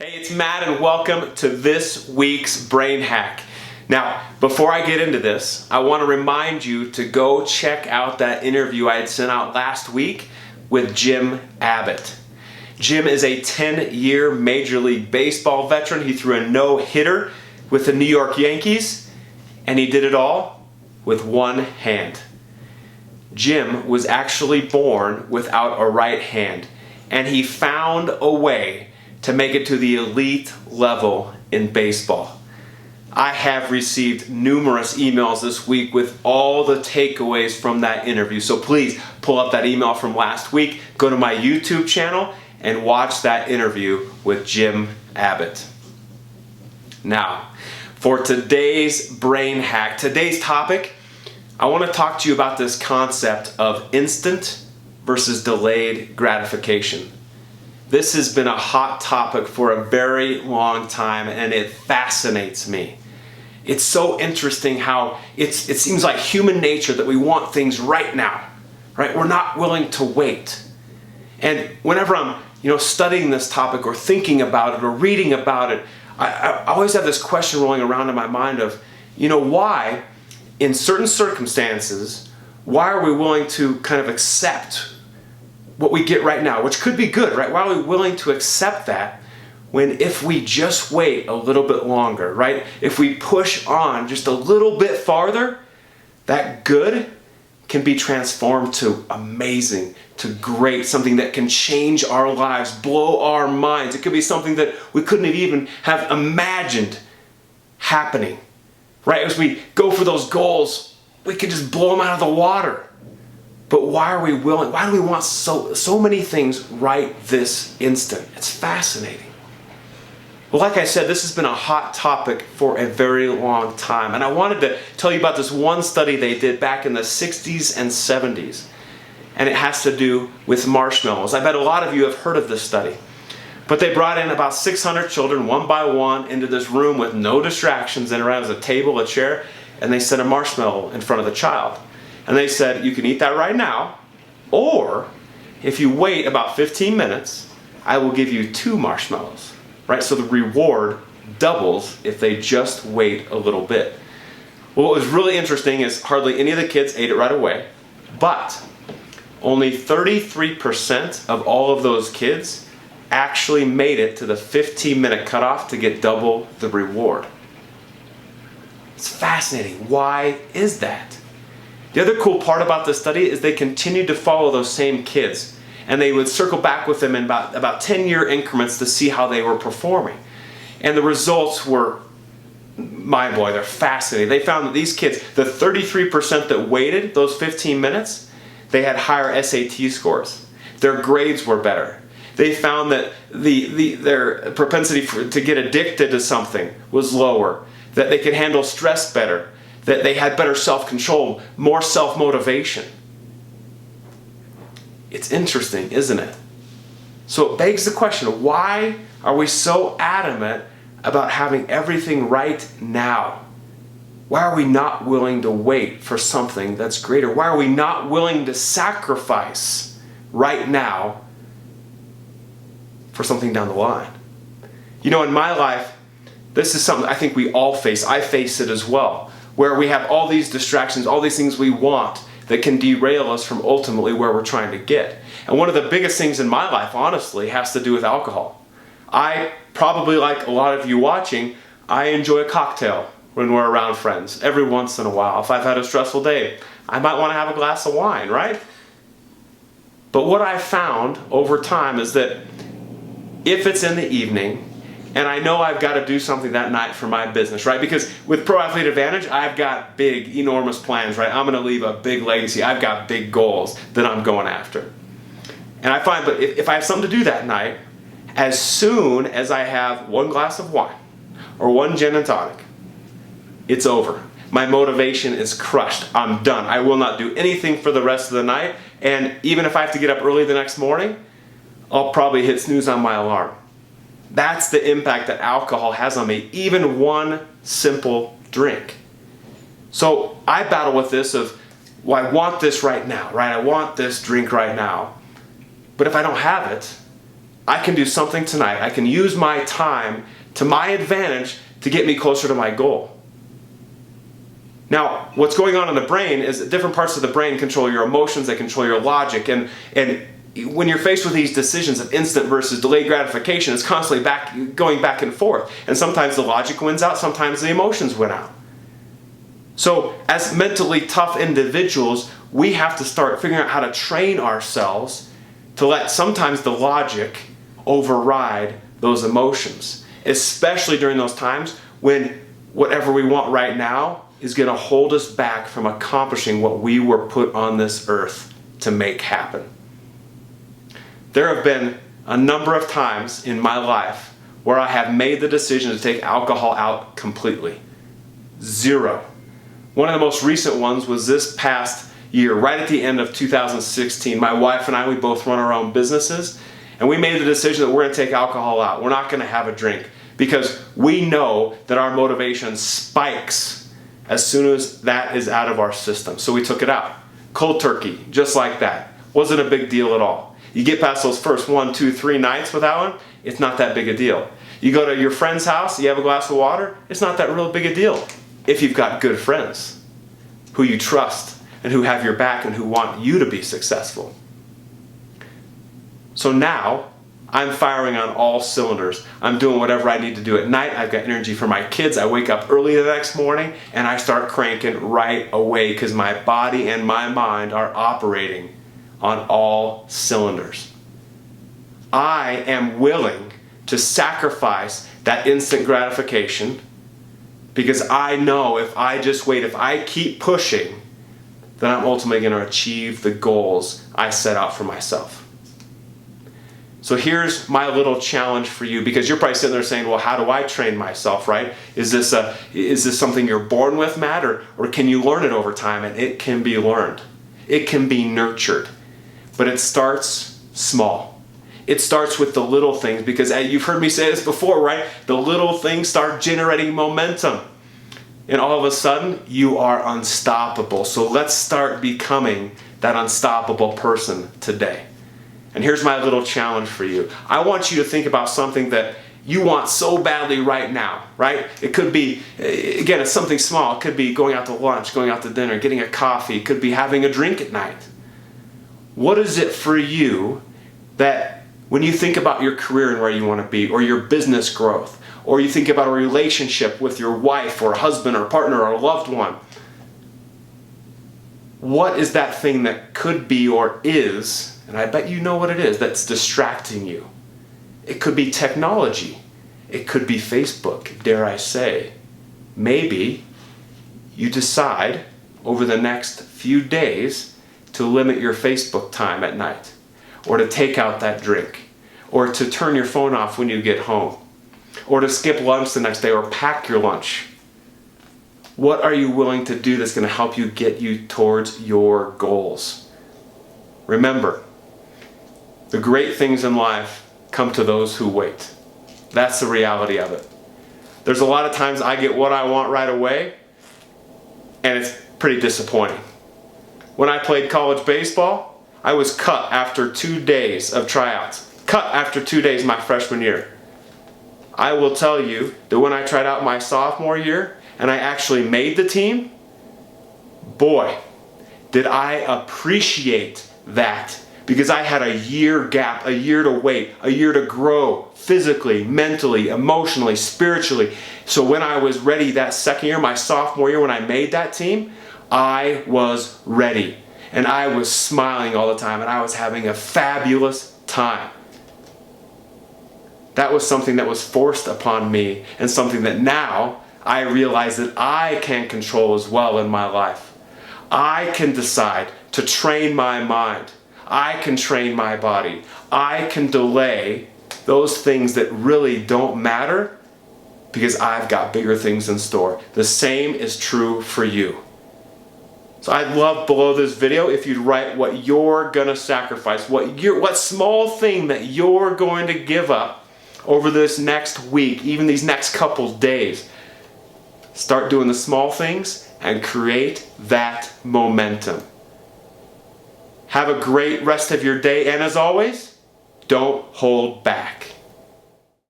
Hey, it's Matt and welcome to this week's Brain Hack. Now, before I get into this, I want to remind you to go check out that interview I had sent out last week with Jim Abbott. Jim is a 10-year Major League Baseball veteran. He threw a no-hitter with the New York Yankees, and he did it all with one hand. Jim was actually born without a right hand, and he found a way to make it to the elite level in baseball. I have received numerous emails this week with all the takeaways from that interview. So please pull up that email from last week, go to my YouTube channel, and watch that interview with Jim Abbott. Now, for today's brain hack, today's topic, I want to talk to you about this concept of instant versus delayed gratification. This has been a hot topic for a very long time, and it fascinates me. It's so interesting how it seems like human nature that we want things right now, right? We're not willing to wait. And whenever I'm studying this topic or thinking about it or reading about it, I always have this question rolling around in my mind of, why in certain circumstances, why are we willing to kind of accept what we get right now, which could be good, right? Why are we willing to accept that when if we just wait a little bit longer, right? If we push on just a little bit farther, that good can be transformed to amazing, to great, something that can change our lives, blow our minds. It could be something that we couldn't even have imagined happening, right? As we go for those goals, we could just blow them out of the water. But why are we willing? Why do we want so many things right this instant? It's fascinating. Well, like I said, this has been a hot topic for a very long time. And I wanted to tell you about this one study they did back in the 60s and 70s. And it has to do with marshmallows. I bet a lot of you have heard of this study. But they brought in about 600 children, one by one, into this room with no distractions. And around was a table, a chair, and they set a marshmallow in front of the child. And they said, you can eat that right now, or if you wait about 15 minutes, I will give you 2 marshmallows, right? So the reward doubles if they just wait a little bit. Well, what was really interesting is hardly any of the kids ate it right away, but only 33% of all of those kids actually made it to the 15-minute cutoff to get double the reward. It's fascinating. Why is that? The other cool part about this study is they continued to follow those same kids, and they would circle back with them in about 10-year increments to see how they were performing. And the results were mind-blowing. They're fascinating. They found that these kids, the 33% that waited those 15 minutes, they had higher SAT scores. Their grades were better. They found that their propensity to get addicted to something was lower, that they could handle stress better, that they had better self-control, more self-motivation. It's interesting, isn't it? So it begs the question, why are we so adamant about having everything right now? Why are we not willing to wait for something that's greater? Why are we not willing to sacrifice right now for something down the line? In my life, this is something I think we all face. I face it as well, where we have all these distractions, all these things we want that can derail us from ultimately where we're trying to get. And one of the biggest things in my life, honestly, has to do with alcohol. I probably, like a lot of you watching, I enjoy a cocktail when we're around friends, every once in a while. If I've had a stressful day, I might want to have a glass of wine, right? But what I've found over time is that if it's in the evening, and I know I've got to do something that night for my business, right? Because with Pro Athlete Advantage, I've got big, enormous plans, right? I'm going to leave a big legacy. I've got big goals that I'm going after. And I find, but if I have something to do that night, as soon as I have 1 glass of wine or 1 gin and tonic, it's over. My motivation is crushed. I'm done. I will not do anything for the rest of the night. And even if I have to get up early the next morning, I'll probably hit snooze on my alarm. That's the impact that alcohol has on me, even one simple drink. So I battle with this of, well, I want this right now, right? I want this drink right now. But if I don't have it, I can do something tonight. I can use my time to my advantage to get me closer to my goal. Now, what's going on in the brain is that different parts of the brain control your emotions, they control your logic, and when you're faced with these decisions of instant versus delayed gratification, it's constantly going back and forth. And sometimes the logic wins out, sometimes the emotions win out. So as mentally tough individuals, we have to start figuring out how to train ourselves to let sometimes the logic override those emotions, especially during those times when whatever we want right now is going to hold us back from accomplishing what we were put on this earth to make happen. There have been a number of times in my life where I have made the decision to take alcohol out completely. 0. One of the most recent ones was this past year, right at the end of 2016. My wife and I, we both run our own businesses, and we made the decision that we're going to take alcohol out. We're not going to have a drink because we know that our motivation spikes as soon as that is out of our system. So we took it out. Cold turkey, just like that. Wasn't a big deal at all. You get past those first 1, 2, 3 nights without one, it's not that big a deal. You go to your friend's house, you have a glass of water, it's not that real big a deal. If you've got good friends who you trust and who have your back and who want you to be successful. So now, I'm firing on all cylinders. I'm doing whatever I need to do at night. I've got energy for my kids. I wake up early the next morning and I start cranking right away because my body and my mind are operating on all cylinders. I am willing to sacrifice that instant gratification because I know if I just wait, if I keep pushing, then I'm ultimately going to achieve the goals I set out for myself. So here's my little challenge for you, because you're probably sitting there saying, well, how do I train myself, right? Is this something you're born with, Matt, or can you learn it over time? And it can be learned. It can be nurtured. But it starts small. It starts with the little things, because you've heard me say this before, right? The little things start generating momentum. And all of a sudden, you are unstoppable. So let's start becoming that unstoppable person today. And here's my little challenge for you. I want you to think about something that you want so badly right now, right? It could be, again, it's something small. It could be going out to lunch, going out to dinner, getting a coffee. It could be having a drink at night. What is it for you that when you think about your career and where you want to be, or your business growth, or you think about a relationship with your wife or husband or partner or loved one, what is that thing that could be or is, and I bet you know what it is, that's distracting you? It could be technology. It could be Facebook, dare I say. Maybe you decide over the next few days to limit your Facebook time at night, or to take out that drink, or to turn your phone off when you get home, or to skip lunch the next day, or pack your lunch. What are you willing to do that's going to help you get you towards your goals? Remember, the great things in life come to those who wait. That's the reality of it. There's a lot of times I get what I want right away, and it's pretty disappointing. When I played college baseball, I was cut after 2 days of tryouts. Cut after 2 days my freshman year. I will tell you that when I tried out my sophomore year and I actually made the team, boy, did I appreciate that. Because I had a year gap, a year to wait, a year to grow physically, mentally, emotionally, spiritually. So when I was ready that second year, my sophomore year, when I made that team, I was ready. And I was smiling all the time, and I was having a fabulous time. That was something that was forced upon me, and something that now I realize that I can control as well in my life. I can decide to train my mind. I can train my body. I can delay those things that really don't matter because I've got bigger things in store. The same is true for you. So I'd love below this video if you'd write what you're going to sacrifice, what small thing that you're going to give up over this next week, even these next couple days. Start doing the small things and create that momentum. Have a great rest of your day, and as always, Don't hold back.